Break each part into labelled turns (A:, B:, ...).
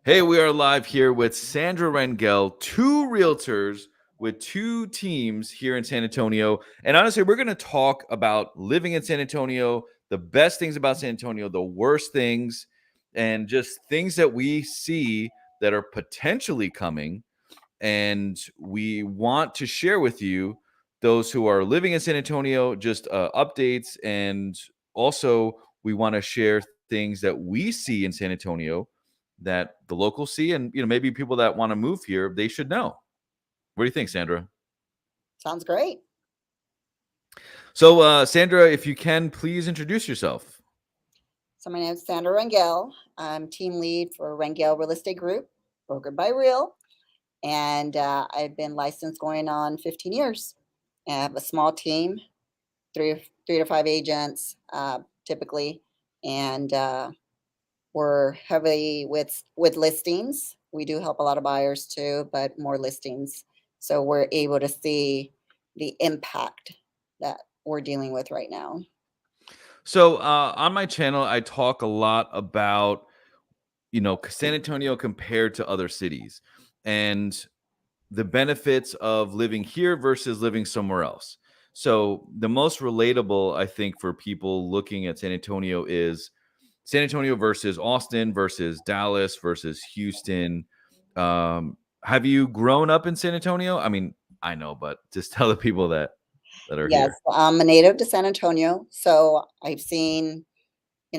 A: Hey, we are live here with Sandra Rangel, two realtors with two teams here in San Antonio. And honestly, we're going to talk about living in San Antonio, the best things about San Antonio, the worst things, and just things that we see that are potentially coming. And we want to share with you, those who are living in San Antonio, just updates. And also, we want to share things that we see in San Antonio that the locals see, and maybe people that want to move here, they should know. What do you think, Sandra?
B: Sounds great.
A: So Sandra, if you can please introduce yourself.
B: So my name is Sandra Rangel. I'm team lead for Rangel Real Estate Group, brokered by Real, and I've been licensed going on 15 years. I have a small team, three to five agents typically, and we're heavily with listings. We do help a lot of buyers too, but more listings. So we're able to see the impact that we're dealing with right now.
A: So on my channel I talk a lot about San Antonio compared to other cities, and the benefits of living here versus living somewhere else. So the most relatable, I think, for people looking at San Antonio is San Antonio versus Austin versus Dallas versus Houston. Have you grown up in San Antonio? I mean, I know, but just tell the people that are
B: Yes,
A: here.
B: I'm a native to San Antonio, so I've seen,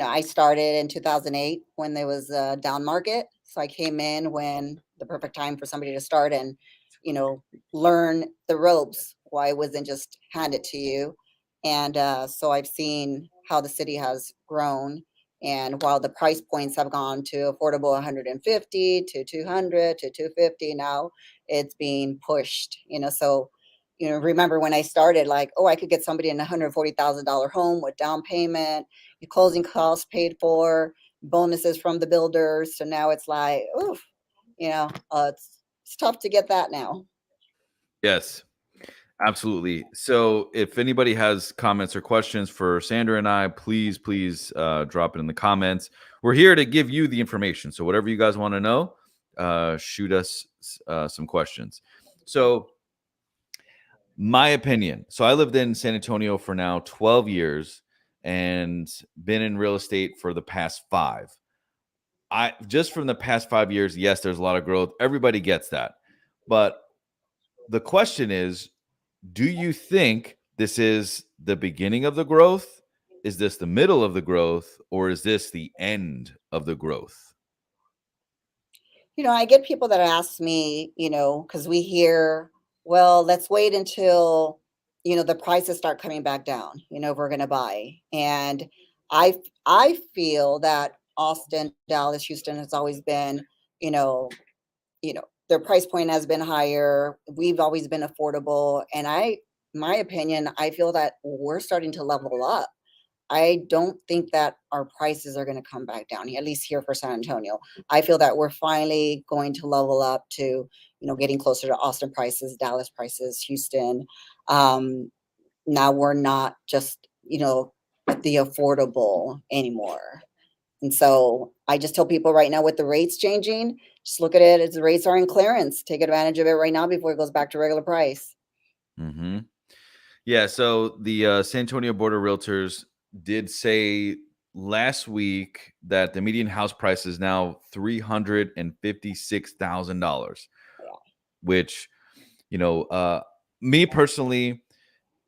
B: I started in 2008 when there was a down market. So I came in when the perfect time for somebody to start and, you know, learn the ropes. Why it wasn't just handed to you. And so I've seen how the city has grown. And while the price points have gone to affordable 150 to 200 to 250, now it's being pushed, so remember when I started, like, oh, I could get somebody in a $140,000 home with down payment, your closing costs paid for, bonuses from the builders. So now it's like, oof, it's tough to get that now.
A: Yes, absolutely. So if anybody has comments or questions for Sandra and I, please drop it in the comments. We're here to give you the information. So whatever you guys want to know, shoot us some questions. So my opinion. So I lived in San Antonio for now 12 years and been in real estate for the past 5. I just from the past 5 years, yes, there's a lot of growth. Everybody gets that. But the question is, do you think this is the beginning of the growth? Is this the middle of the growth, or is this the end of the growth?
B: I get people that ask me, because we hear, well, let's wait until, the prices start coming back down, if we're going to buy. And I, I feel that Austin, Dallas, Houston has always been, you know, their price point has been higher. We've always been affordable. And my opinion, I feel that we're starting to level up. I don't think that our prices are going to come back down, at least here for San Antonio. I feel that we're finally going to level up to, getting closer to Austin prices, Dallas prices, Houston. Um, Now we're not just, the affordable anymore. And so I just tell people right now with the rates changing, just look at it as the rates are in clearance. Take advantage of it right now before it goes back to regular price.
A: Mm-hmm. Yeah, so the San Antonio Board of Realtors did say last week that the median house price is now $356,000, which, you know, uh, me personally,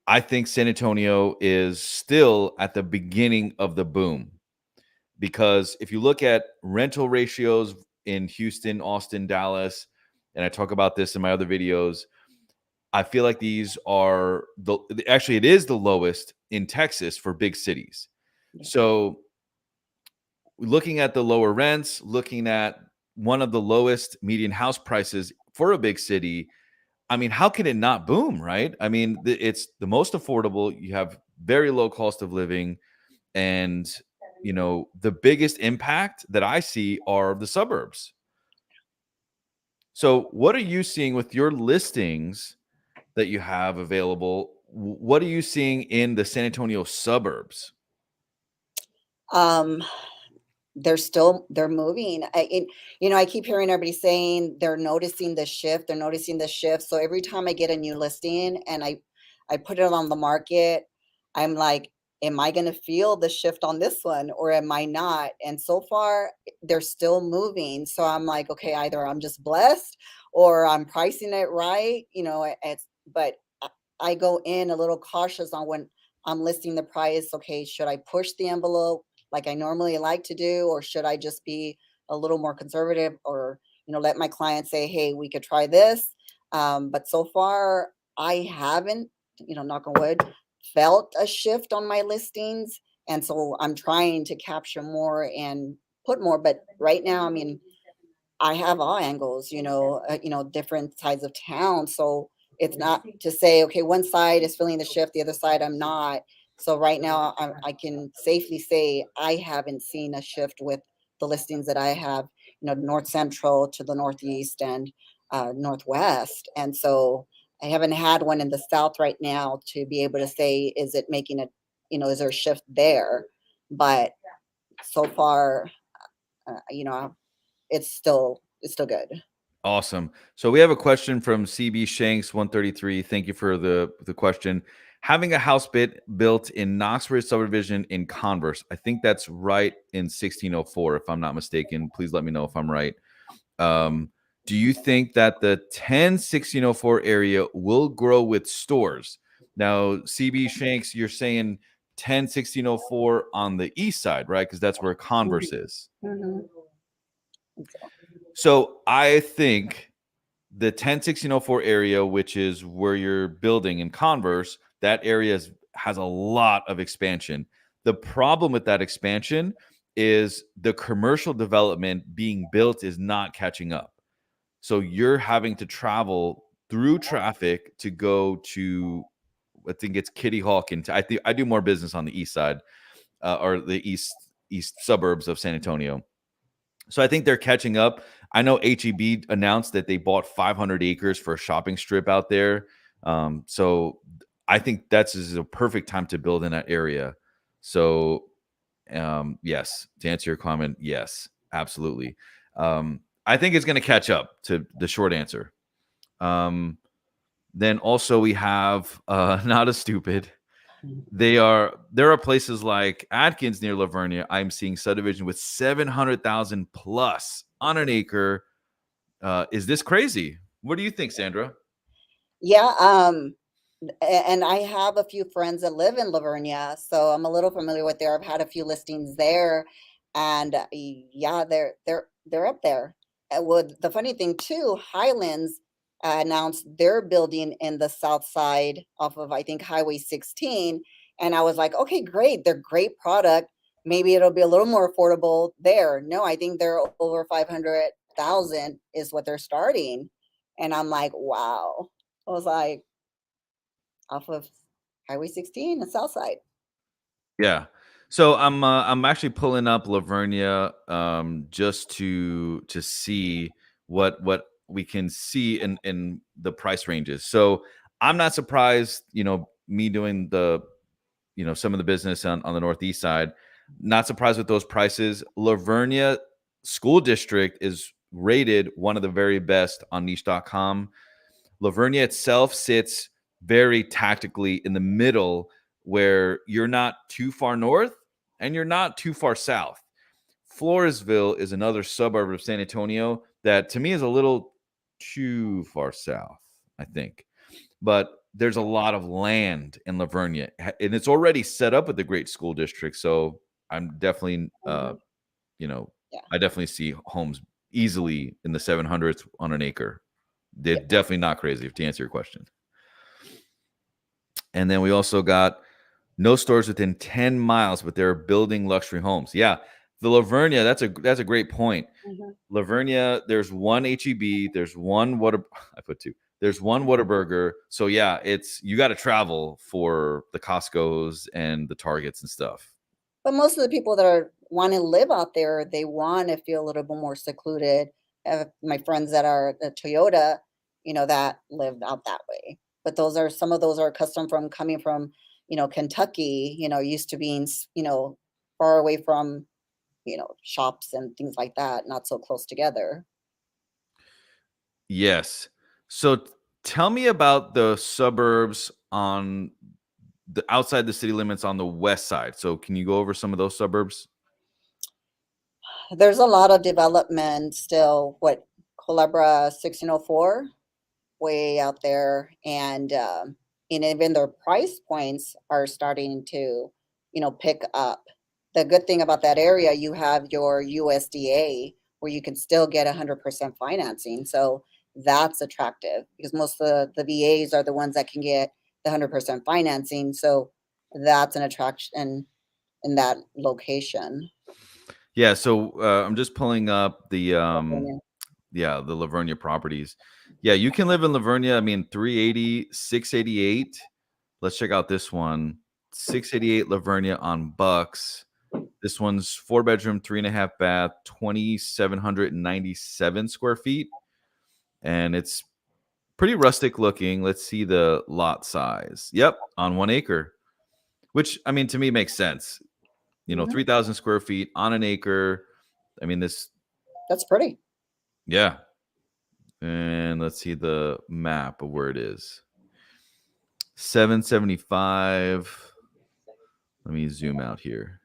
A: I think San Antonio is still at the beginning of the boom, because if you look at rental ratios in Houston, Austin, Dallas, and I talk about this in my other videos, I feel like these are actually it is the lowest in Texas for big cities. So looking at the lower rents, looking at one of the lowest median house prices for a big city, I mean, how can it not boom, right? I mean, it's the most affordable. You have very low cost of living, and the biggest impact that I see are the suburbs. So, what are you seeing with your listings that you have available? What are you seeing in the San Antonio suburbs?
B: Um, they're moving. I keep hearing everybody saying they're noticing the shift. They're noticing the shift. So every time I get a new listing and I put it on the market, I'm like, am I going to feel the shift on this one or am I not? And so far, they're still moving. So I'm like, okay, either I'm just blessed or I'm pricing it right. But I go in a little cautious on when I'm listing the price. Okay, should I push the envelope like I normally like to do, or should I just be a little more conservative, or let my client say, "Hey, we could try this." But so far, I haven't, knock on wood, felt a shift on my listings, and so I'm trying to capture more and put more. But right now, I mean, I have all angles, different sides of town. So it's not to say, okay, one side is feeling the shift, the other side I'm not. So right now, I can safely say I haven't seen a shift with the listings that I have, North Central to the Northeast and Northwest. And so I haven't had one in the South right now to be able to say, is it making a, is there a shift there? But so far, it's still good.
A: Awesome. So we have a question from CB Shanks 133. Thank you for the question. Having a house built in Knoxbridge subdivision in Converse. I think that's right in 1604, if I'm not mistaken. Please let me know if I'm right. Do you think that the 10-1604 area will grow with stores? Now, CB Shanks, you're saying 10-1604 on the east side, right? Because that's where Converse is.
B: Mhm.
A: So I think the 10-1604 area, which is where you're building in Converse, that area has a lot of expansion. The problem with that expansion is the commercial development being built is not catching up. So you're having to travel through traffic to go to, I think it's Kitty Hawk, and I do more business on the east side, or the east suburbs of San Antonio. So I think they're catching up. I know HEB announced that they bought 500 acres for a shopping strip out there. So I think that's is a perfect time to build in that area. So yes, to answer your comment, yes, absolutely. I think it's going to catch up, to the short answer. Then also we have not as stupid. There are places like Atkins near Lavernia. I'm seeing subdivision with 700,000 plus on an acre. Is this crazy? What do you think, Sandra?
B: Yeah, and I have a few friends that live in Lavernia, so I'm a little familiar with there. I've had a few listings there, and yeah, they're up there. The funny thing too, Highlands announced they're building in the south side off of, I think, Highway 16, and I was like, okay, great, they're great product. Maybe it'll be a little more affordable there. No, I think they're over 500,000 is what they're starting, and I'm like, wow. I was like, off of Highway 16, the south side.
A: Yeah. So I'm actually pulling up Lavernia just to see what we can see in the price ranges. So I'm not surprised, me doing some of the business on the northeast side. Not surprised with those prices. Lavernia School District is rated one of the very best on niche.com. Lavernia itself sits very tactically in the middle, where you're not too far north and you're not too far south. Floresville is another suburb of San Antonio that to me is a little too far south, I think. But there's a lot of land in Lavernia, and it's already set up with the great school district. So I'm definitely,
B: Mhm.
A: you know,
B: Yeah.
A: I definitely see homes easily in the 700s on an acre. They're
B: Yeah.
A: definitely not crazy, to answer your question. And then we also got no stores within 10 miles, but they're building luxury homes. Yeah, the Lavernia, that's a great point.
B: Mhm.
A: Lavernia, there's one HEB, there's one Water. I put two. There's one Whataburger. So yeah, it's you got to travel for the Costco's and the Targets and stuff.
B: But most of the people that are want to live out there, they want to feel a little bit more secluded. My friends that are at Toyota, that live out that way. But some of those are accustomed from coming from, Kentucky, used to being, far away from shops and things like that, not so close together.
A: Yes. So tell me about the suburbs on the outside the city limits on the west side. So can you go over some of those suburbs?
B: There's a lot of development still. What, Culebra 1604, way out there, and even their price points are starting to, pick up. The good thing about that area, you have your USDA where you can still get 100% financing. So that's attractive because most of the VAs are the ones that can get the 100% financing. So that's an attraction in that location.
A: Yeah, so I'm just pulling up the
B: California.
A: yeah, the Lavernia properties. Yeah, you can live in Lavernia. I mean, 380, 688. Let's check out this one. 688 Lavernia on Bucks. This one's 4 bedroom, 3.5 bath, 2,797 square feet. And it's pretty rustic looking. Let's see the lot size. Yep, on 1 acre, which I mean, to me makes sense.
B: Mhm.
A: 3,000 square feet on an acre. I mean, this,
B: That's pretty.
A: yeah. And let's see the map of where it is. 775. Let me zoom out here.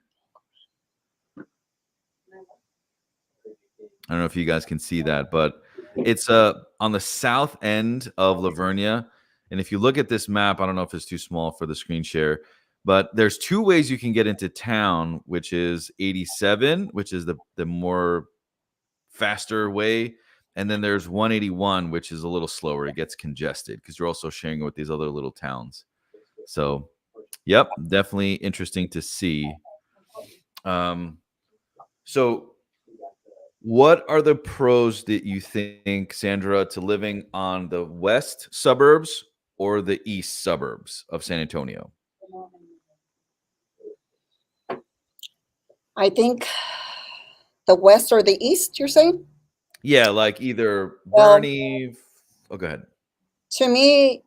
A: I don't know if you guys can see that, but it's on the south end of Lavernia. And if you look at this map, I don't know if it's too small for the screen share, but there's two ways you can get into town, which is 87, which is the more faster way. And then there's 181, which is a little slower. It gets congested because you're also sharing it with these other little towns. So, yep, definitely interesting to see. Um, so what are the pros that you think, Sandra, to living on the west suburbs or the east suburbs of San Antonio?
B: I think the west or the east, you're saying?
A: Yeah, like either
B: Well,
A: Bernie. Oh, go ahead.
B: to me,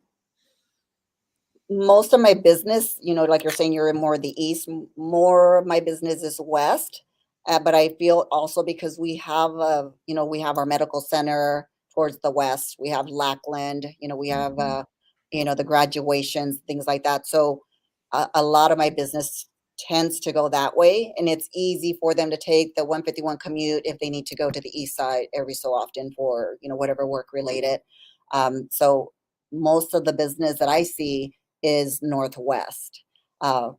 B: most of my business, like you're saying, you're in more of the east, more of my business is west. But I feel also because we have our medical center towards the west. We have Lackland, we have,
A: Mhm.
B: the graduations, things like that. So a lot of my business tends to go that way. And it's easy for them to take the 151 commute if they need to go to the east side every so often for, whatever work related. So most of the business that I see is northwest. Uh,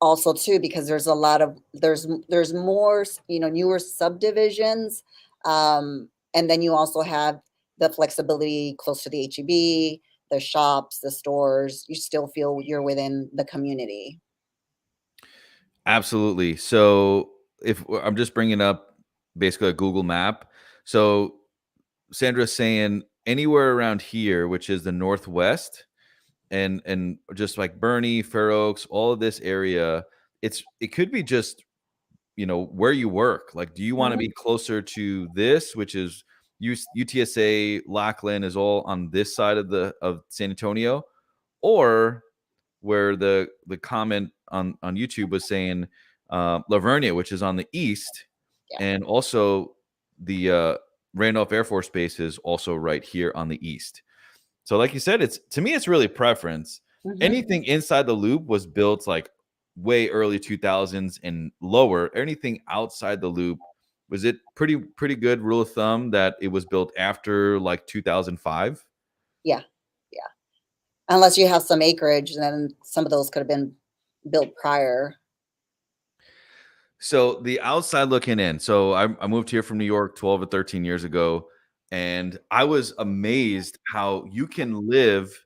B: Also too, because there's a lot of there's more, newer subdivisions, and then you also have the flexibility close to the HEB, the shops, the stores. You still feel you're within the community.
A: Absolutely. So if I'm just bringing up basically a Google map. So Sandra's saying anywhere around here, which is the northwest, and just like Bernie, Fair Oaks, all of this area, it could be just where you work. Like, do you want to
B: Mhm.
A: be closer to this, which is UTSA, Lackland is all on this side of San Antonio, or where the comment on YouTube was saying Lavernia, which is on the east,
B: Yeah.
A: and also the Randolph Air Force Base is also right here on the east. So, like you said, it's to me, it's really preference.
B: Mhm.
A: Anything inside the loop was built like way early 2000s and lower. Anything outside the loop, was it pretty good rule of thumb that it was built after like 2005?
B: Yeah. Yeah. Unless you have some acreage, then some of those could have been built prior.
A: So the outside looking in. So I moved here from New York 12 or 13 years ago, and I was amazed how you can live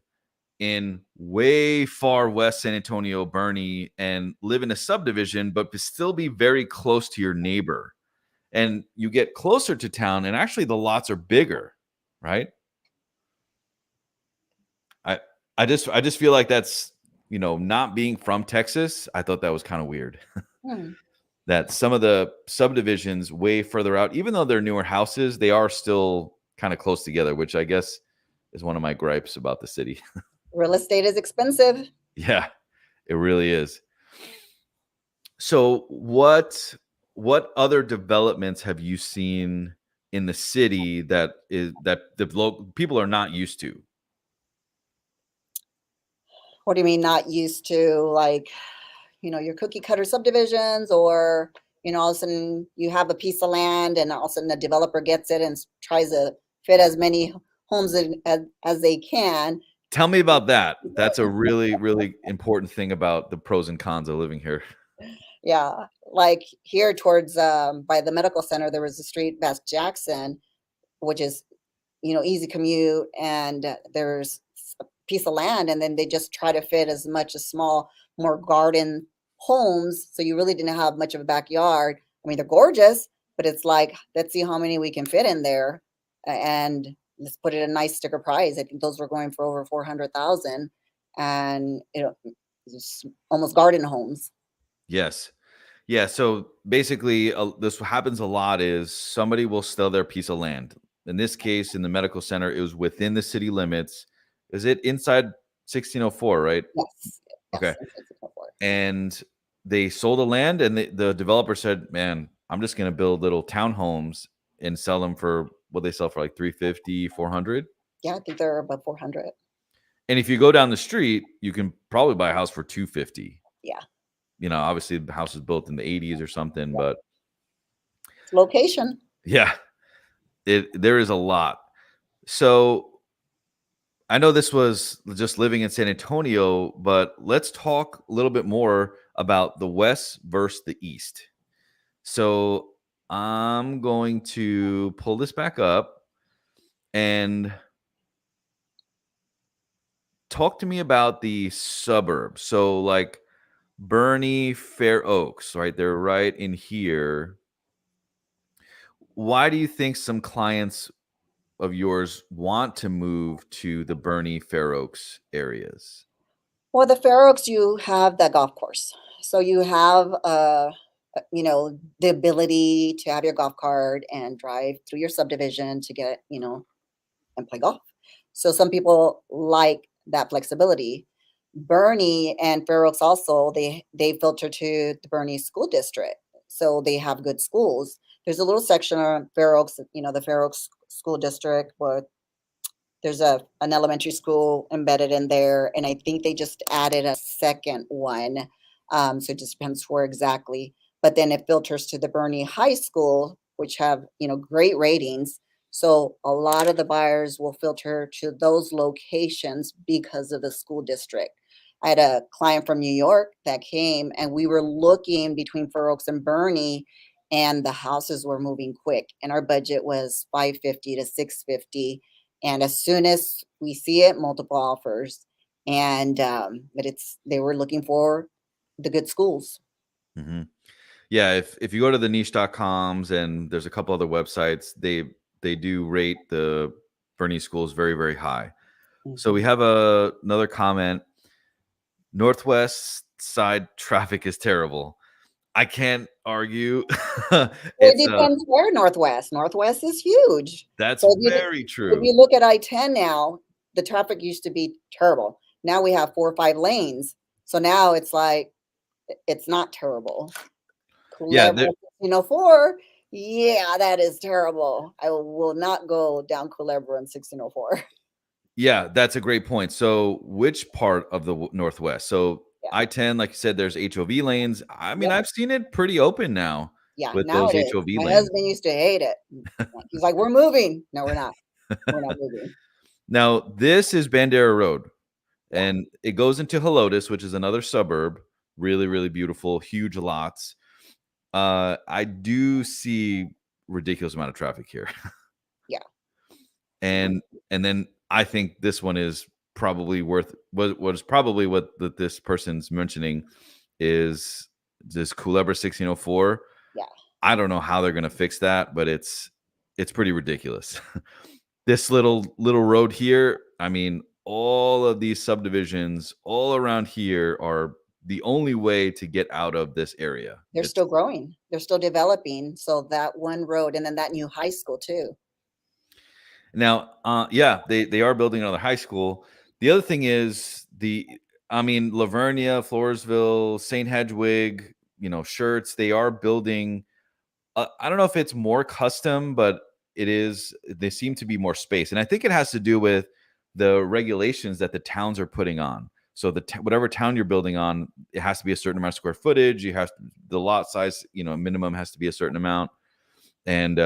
A: in way far west San Antonio, Bernie, and live in a subdivision, but still be very close to your neighbor. And you get closer to town, and actually the lots are bigger, right? I I just feel like that's not being from Texas. I thought that was kind of weird.
B: Hmm.
A: That some of the subdivisions way further out, even though they're newer houses, they are still kind of close together, which I guess is one of my gripes about the city.
B: Real estate is expensive.
A: Yeah, it really is. So what other developments have you seen in the city that people are not used to?
B: What do you mean not used to? Like, your cookie cutter subdivisions, or, all of a sudden you have a piece of land and all of a sudden the developer gets it and tries to fit as many homes in as they can.
A: Tell me about that. That's a really, really important thing about the pros and cons of living here.
B: Yeah. Like here towards by the medical center, there was a street past Jackson, which is, easy commute, and there's a piece of land, and then they just try to fit as much as small, more garden homes. So you really didn't have much of a backyard. I mean, they're gorgeous, but it's like, let's see how many we can fit in there, and let's put it a nice sticker price. I think those were going for over 400,000, and it's almost garden homes.
A: Yes. Yeah, so basically, this happens a lot is somebody will sell their piece of land. In this case, in the medical center, it was within the city limits. Is it inside 1604, right?
B: Yes,
A: Okay.
B: yes, I'm thankful for it.
A: And they sold the land, and the developer said, "Man, I'm just going to build little townhomes and sell them for what they sell for, like 350, 400."
B: Yeah, I think they're above 400.
A: And if you go down the street, you can probably buy a house for 250.
B: Yeah,
A: Obviously the house was built in the 80s or something, but
B: location.
A: yeah, there is a lot. So I know this was just living in San Antonio, but let's talk a little bit more about the West versus the East. So I'm going to pull this back up and talk to me about the suburbs. So, like Bernie, Fair Oaks, right? They're right in here. Why do you think some clients of yours want to move to the Bernie, Fair Oaks areas?
B: Well, the Fair Oaks, you have that golf course. So you have, the ability to have your golf cart and drive through your subdivision to get, and play golf. So some people like that flexibility. Bernie and Fair Oaks also, they filter to the Bernie school district. So they have good schools. There's a little section on Fair Oaks, the Fair Oaks school district, where there's an elementary school embedded in there, and I think they just added a second one. So it just depends where exactly. But then it filters to the Bernie High School, which have, great ratings. So a lot of the buyers will filter to those locations because of the school district. I had a client from New York that came, and we were looking between Fair Oaks and Bernie, and the houses were moving quick, and our budget was 550 to 650, and as soon as we see it, multiple offers. And but they were looking for the good schools.
A: Mhm. Yeah, if you go to the niche.coms and there's a couple other websites, they do rate the Bernie schools very, very high. So we
B: Mhm.
A: have another comment. Northwest side traffic is terrible. I can't argue.
B: Well, it
A: It's
B: depends where. Northwest. Northwest is huge.
A: That's
B: So
A: very
B: if
A: true.
B: you look at I-10 now, the traffic used to be terrible. Now we have 4 or 5 lanes. So now it's like it's not terrible.
A: Yeah,
B: Culebra 1604, yeah, that is terrible. I will not go down Culebra in 1604.
A: yeah, that's a great point. So, which part of the Northwest? So,
B: Yeah.
A: I-10, like you said, there's HOV lanes. I mean,
B: Yep.
A: I've seen it pretty open now
B: Yeah,
A: with
B: now
A: those
B: it is.
A: HOV
B: My
A: lanes.
B: husband used to hate it. He's like, "We're moving." No, we're not. We're not moving.
A: Now, this is Bandera Road,
B: Yeah.
A: and it goes into Helotes, which is another suburb. Really, really beautiful, huge lots. I do see ridiculous amount of traffic here.
B: Yeah.
A: and and then I think this one is probably worth what is probably what this person's mentioning is this Culebra 1604.
B: Yeah.
A: I don't know how they're going to fix that, but it's pretty ridiculous. This little road here, I mean, all of these subdivisions all around here are the only way to get out of this area.
B: They're
A: It's
B: still growing. They're still developing. So that one road, and then that new high school too.
A: now, yeah, they are building another high school. The other thing is I mean, Lavernia, Floresville, St. Hedwig, Shirts, they are building I don't know if it's more custom, but it is. They seem to be more space, and I think it has to do with the regulations that the towns are putting on. So whatever town you're building on, it has to be a certain amount of square footage. You have the lot size, minimum has to be a certain amount, and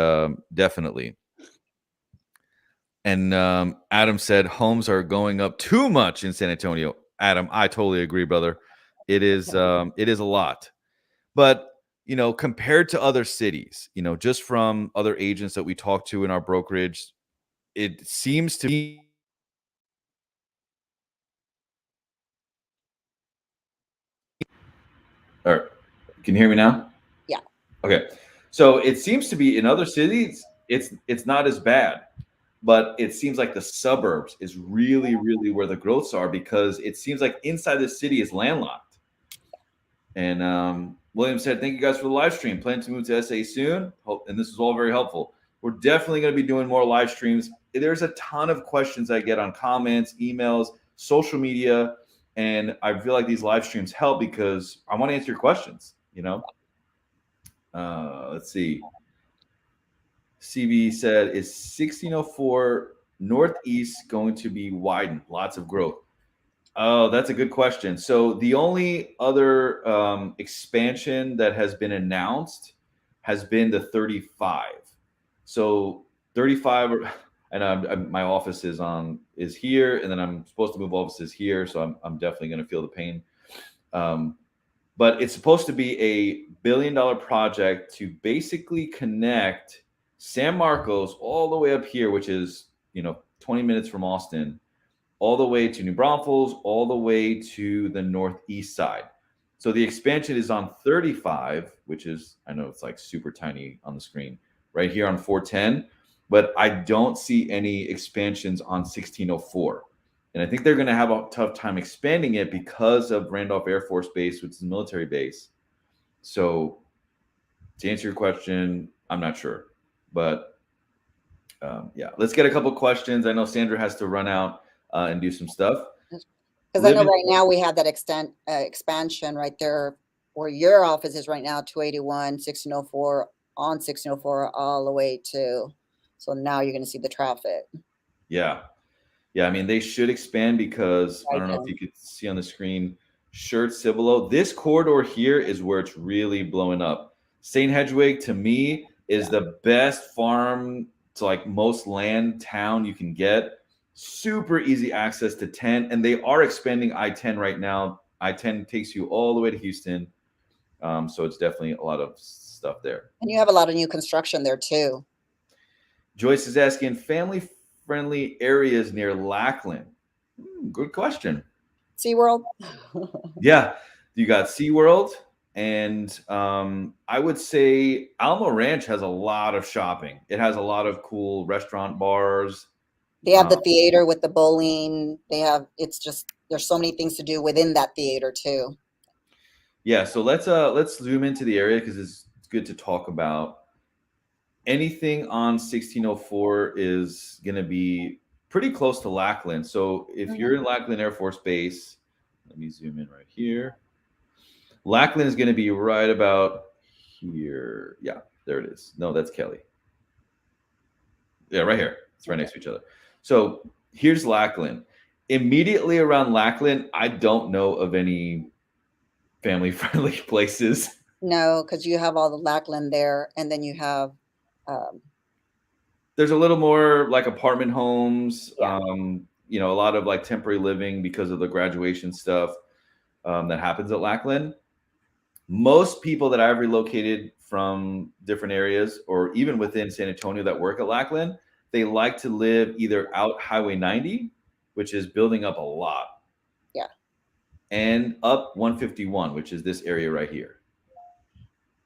A: definitely. And Adam said homes are going up too much in San Antonio. Adam, I totally agree, brother. It is a lot. But, compared to other cities, just from other agents that we talk to in our brokerage, it seems to be or can you hear me now?
B: Yeah.
A: Okay. So it seems to be in other cities, it's not as bad, but it seems like the suburbs is really, really where the growths are because it seems like inside the city is landlocked. And William said, "Thank you guys for the live stream. Plan to move to SA soon." And this is all very helpful. We're definitely going to be doing more live streams. There's a ton of questions I get on comments, emails, social media, and I feel like these live streams help because I want to answer your questions. Let's see. CB said, "Is 1604 Northeast going to be widened? Lots of growth." Oh, that's a good question. So the only other expansion that has been announced has been the 35. So 35, and my office is here, and then I'm supposed to move offices here, so I'm definitely going to feel the pain. But it's supposed to be a $1 billion project to basically connect San Marcos all the way up here, which is 20 minutes from Austin, all the way to New Braunfels, all the way to the northeast side. So the expansion is on 35, which is, I know it's like super tiny on the screen, right here on 410, but I don't see any expansions on 1604. And I think they're going to have a tough time expanding it because of Randolph Air Force Base, which is a military base. So to answer your question, I'm not sure. But yeah, let's get a couple questions. I know Sandra has to run out and do some stuff.
B: Because I know right now we have that expansion right there where your office is right now, 281, 1604, on 1604, all the way to. So now you're going to see the traffic.
A: Yeah. Yeah. I mean, they should expand because I
B: Right
A: don't know if
B: there.
A: you could see on the screen, Shirt Cibolo. This corridor here is where it's really blowing up. St. Hedwig to me is the best farm to like most land town you can get. Super easy access to 10. And they are expanding I-10 right now. I-10 takes you all the way to Houston. So it's definitely a lot of stuff there.
B: And you have a lot of new construction there too.
A: Joyce is asking family friendly areas near Lackland. Good question.
B: SeaWorld.
A: Yeah, you got SeaWorld, and I would say Alamo Ranch has a lot of shopping. It has a lot of cool restaurant bars.
B: They have the theater with the bowling. It's just, there's so many things to do within that theater too.
A: Yeah, so let's zoom into the area because it's good to talk about. Anything on 1604 is going to be pretty close to Lackland. So if you're in Lackland Air Force Base, let me zoom in right here. Lackland is going to be right about here. Yeah, there it is. No, that's Kelly. Yeah, right here. It's right next to each other. So here's Lackland. Immediately around Lackland, I don't know of any family friendly places.
B: No, because you have all the Lackland there, and then you have
A: There's a little more like apartment homes,
B: yeah.
A: A lot of like temporary living because of the graduation stuff that happens at Lackland. Most people that I've relocated from different areas or even within San Antonio that work at Lackland, they like to live either out Highway 90, which is building up a lot.
B: Yeah.
A: And up 151, which is this area right here.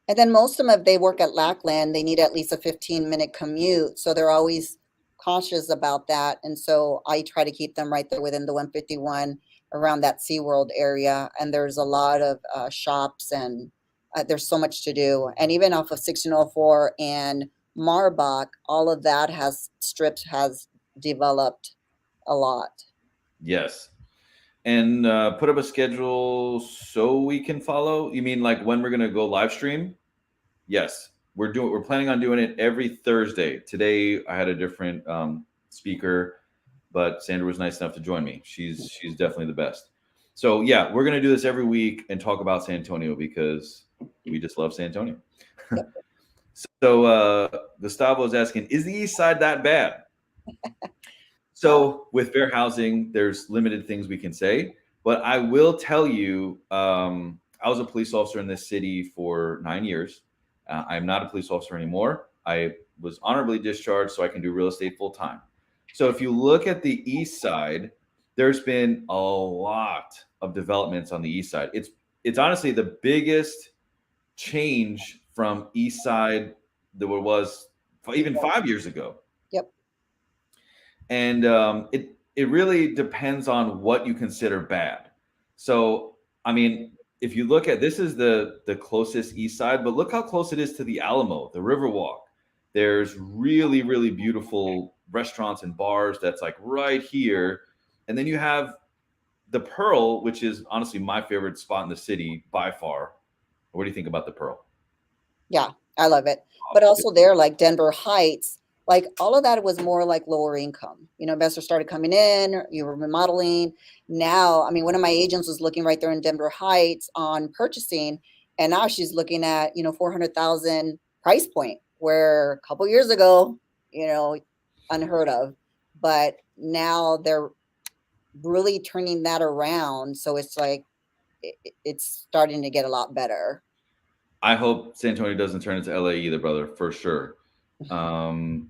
B: And then most of them, if they work at Lackland, they need at least a 15-minute commute. So they're always cautious about that. And so I try to keep them right there within the 151 around that SeaWorld area. And there's a lot of shops and there's so much to do. And even off of 1604 and Marbach, all of that has developed a lot.
A: Yes. And put up a schedule so we can follow. You mean like when we're going to go live stream? Yes. we're planning on doing it every Thursday. Today I had a different speaker, but Sandra was nice enough to join me. She's definitely the best. So yeah, we're gonna do this every week and talk about San Antonio because we just love San Antonio.
B: Yep.
A: So Gustavo is asking, is the East Side that bad?
B: Well,
A: So with fair housing, there's limited things we can say, but I will tell you, I was a police officer in this city for 9 years. I'm not a police officer anymore. I was honorably discharged, so I can do real estate full time. So if you look at the east side, there's been a lot of developments on the east side. It's honestly the biggest change from east side that it was even 5 years ago.
B: yep.
A: And it really depends on what you consider bad. So I mean, if you look at, this is the closest east side, but look how close it is to the Alamo, the Riverwalk. There's really beautiful restaurants and bars that's like right here, and then you have the Pearl, which is honestly my favorite spot in the city by far. What do you think about the Pearl?
B: Yeah, I love it. But also there, like Denver Heights, like all of that was more like lower income. Investors started coming in, you were remodeling. Now, I mean, one of my agents was looking right there in Denver Heights on purchasing, and now she's looking at, 400,000 price point, where a couple years ago, you know, unheard of. But now they're really turning that around. So it's like it's starting to get a lot better.
A: I hope San Antonio doesn't turn into LA either, brother, for sure. Um,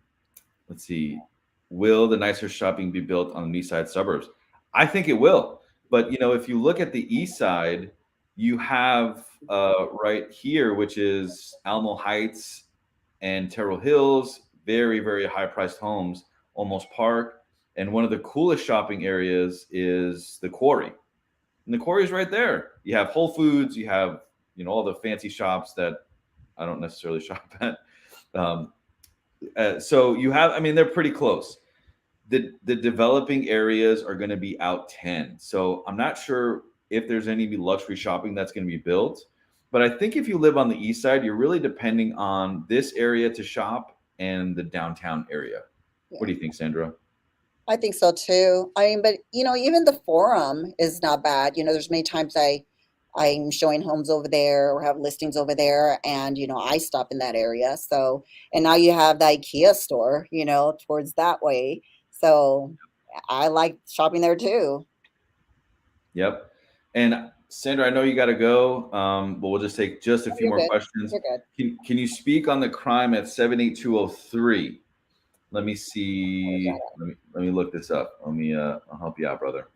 A: let's see. Will the nicer shopping be built on the east side suburbs? I think it will. But if you look at the east side, you have right here, which is Alamo Heights and Terrell Hills, very high priced homes, almost park. And one of the coolest shopping areas is the Quarry. And the Quarry is right there. You have Whole Foods, you have all the fancy shops that I don't necessarily shop at. Um, so you have, I mean, they're pretty close. The developing areas are going to be out 10. So I'm not sure if there's any luxury shopping that's going to be built. But I think if you live on the east side, you're really depending on this area to shop and the downtown area.
B: Yeah.
A: What do you think, Sandra?
B: I think so too. I mean, but even the forum is not bad. There's many times I'm showing homes over there or have listings over there, and I stop in that area. So, and now you have the IKEA store, towards that way. So I like shopping there too.
A: Yep. And Sandra, I know you got to go, but we'll just take just a
B: Oh,
A: few
B: you're
A: more
B: good.
A: questions.
B: You're good.
A: Can you speak on the crime at 78203? Let me
B: Where's
A: see.
B: that
A: Let me look this up. I'll help you out, brother.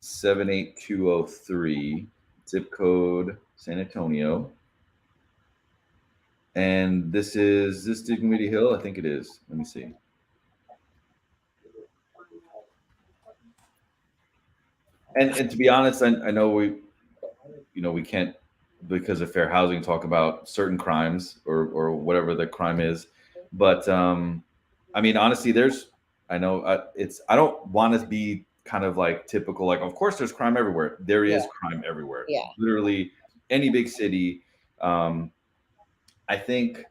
A: 78203, zip code San Antonio. And this Dignity Hill? I think it is. Let me see. And to be honest, I know we can't, because of fair housing, talk about certain crimes or whatever the crime is. But I mean, honestly, I know I don't want to be kind of like typical, like, of course there's crime everywhere. There
B: at?
A: is crime everywhere.
B: Yeah.
A: Literally any big city. Um, I think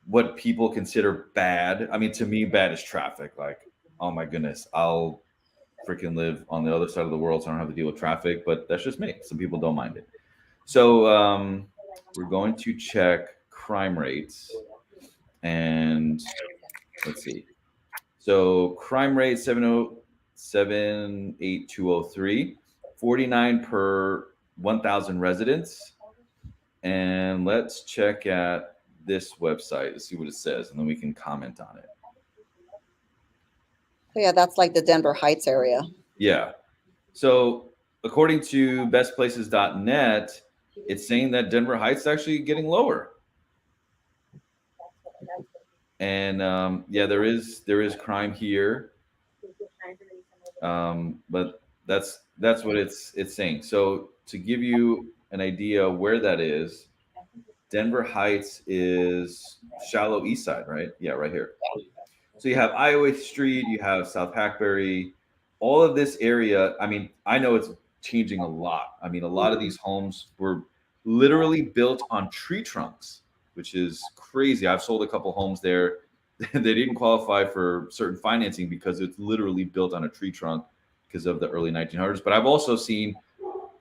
A: what people consider bad, I mean, to me, bad is traffic. Like, oh my goodness, I'll freaking live on the other side of the world so I don't have to deal with traffic, but that's just me. Some people don't mind it. So we're going to check crime rates, and let's see. So crime rate 7878203, 49 per 1,000 residents. And let's check at this website to see what it says, and then we can comment on it.
B: So yeah, that's like the Denver Heights area.
A: Yeah. So according to bestplaces.net, it's saying that Denver Heights is actually getting lower. And yeah, there is crime here, but that's what it's saying. So to give you an idea where that is, Denver Heights is shallow east side, right? Yeah, right here. So you have Iowa Street, you have South Hackberry, all of this area. I mean, I know it's changing a lot. I mean, a lot of these homes were literally built on tree trunks. which is crazy. I've sold a couple homes there. They didn't qualify for certain financing because it's literally built on a tree trunk because of the early 1900s. But I've also seen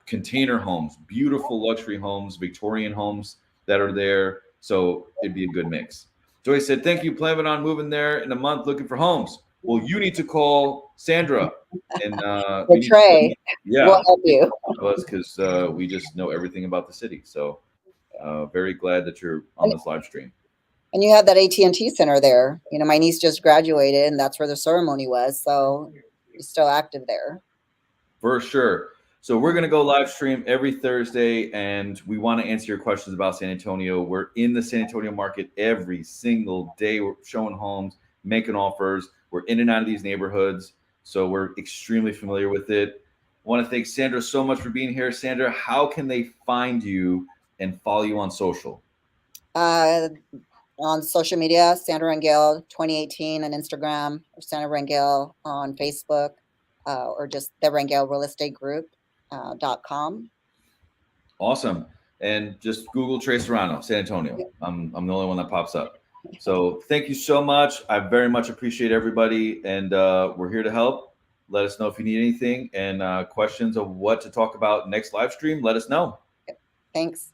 A: container homes, beautiful luxury homes, Victorian homes that are there. So it'd be a good mix. Joy said, "Thank you. Planning on moving there in a month looking for homes." Well, you need to call Sandra and
B: But
A: you need to,
B: Trey will
A: yeah,
B: help you.
A: us because we just know everything about the city. So very glad that you're on
B: And,
A: this live stream.
B: and you have that AT&T center there. You know, my niece just graduated, and that's where the ceremony was. So it's still active there.
A: For sure. So we're going to go live stream every Thursday, and we want to answer your questions about San Antonio. We're in the San Antonio market every single day. We're showing homes, making offers. We're in and out of these neighborhoods, so we're extremely familiar with it. I want to thank Sandra so much for being here. Sandra, how can they find you and follow you on social?
B: Uh, on social media, Sandra Rangel 2018 on Instagram, or Sandra Rangel on Facebook, or just the Rangel Real Estate Group .com.
A: Awesome. And just Google Trey Serrano, San Antonio. I'm the only one that pops up. So thank you so much. I very much appreciate everybody. And we're here to help. Let us know if you need anything and questions of what to talk about next live stream. Let us know.
B: Thanks.